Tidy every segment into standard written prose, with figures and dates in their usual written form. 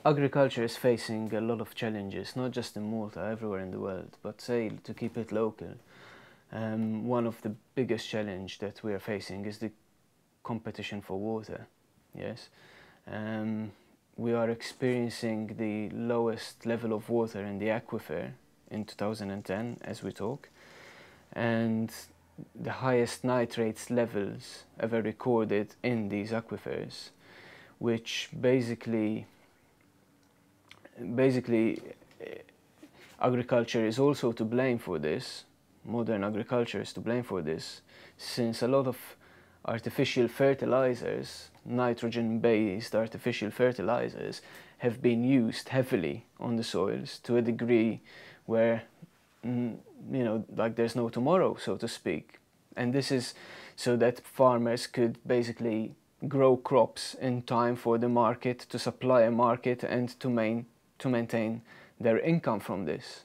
Agriculture is facing a lot of challenges, not just in Malta, everywhere in the world, but say, to keep it local, one of the biggest challenge that we are facing is the competition for water. Yes, we are experiencing the lowest level of water in the aquifer in 2010 as we talk, and the highest nitrates levels ever recorded in these aquifers, which basically agriculture is also to blame for this. Modern agriculture is to blame for this, since a lot of artificial fertilizers, nitrogen-based artificial fertilizers, have been used heavily on the soils to a degree where, like there's no tomorrow, so to speak. And this is so that farmers could basically grow crops in time for the market, to supply a market and to maintain their income from this.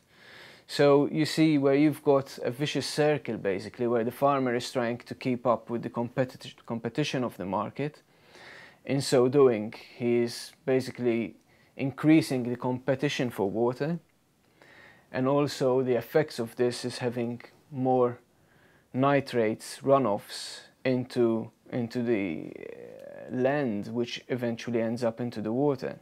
So you see where you've got a vicious circle basically, where the farmer is trying to keep up with the competition of the market. In so doing, he is basically increasing the competition for water, and also the effects of this is having more nitrates runoffs into the land, which eventually ends up into the water.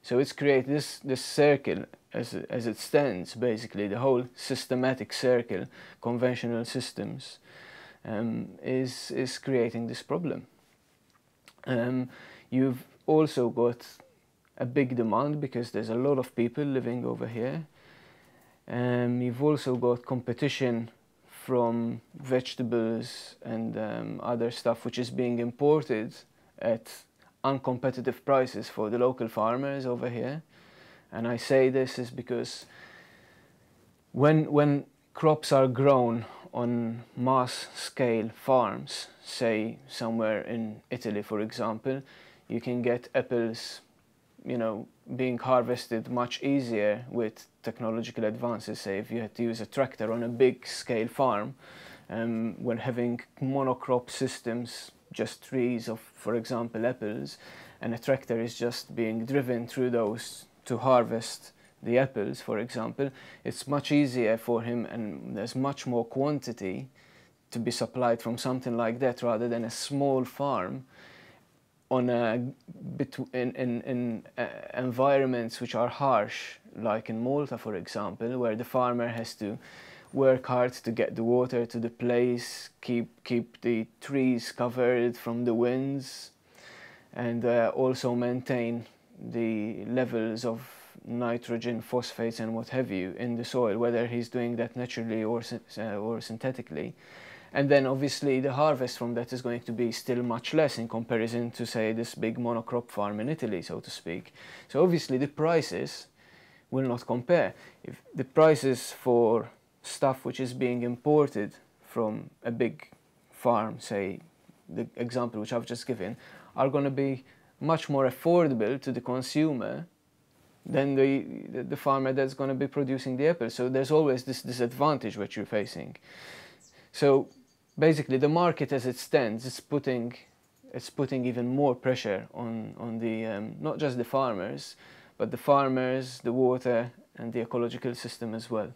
So it's created this circle as it stands, basically the whole systematic circle, conventional systems, is creating this problem. You've also got a big demand because there's a lot of people living over here. You've also got competition from vegetables and other stuff which is being imported at uncompetitive prices for the local farmers over here. And I say this is because when crops are grown on mass scale farms, say somewhere in Italy for example, you can get apples being harvested much easier with technological advances. Say if you had to use a tractor on a big scale farm, when having monocrop systems, just trees of, for example, apples, and a tractor is just being driven through those to harvest the apples, for example, it's much easier for him, and there's much more quantity to be supplied from something like that rather than a small farm on in environments which are harsh, like in Malta, for example, where the farmer has to work hard to get the water to the place, keep the trees covered from the winds, and also maintain the levels of nitrogen, phosphates and what have you in the soil, whether he's doing that naturally or synthetically. And then obviously the harvest from that is going to be still much less in comparison to, say, this big monocrop farm in Italy, so to speak. So obviously the prices will not compare. If the prices for stuff which is being imported from a big farm, say the example which I've just given, are going to be much more affordable to the consumer than the farmer that's going to be producing the apple. So there's always this disadvantage which you're facing. So basically the market as it stands is putting even more pressure on the not just the farmers, but the farmers, the water and the ecological system as well.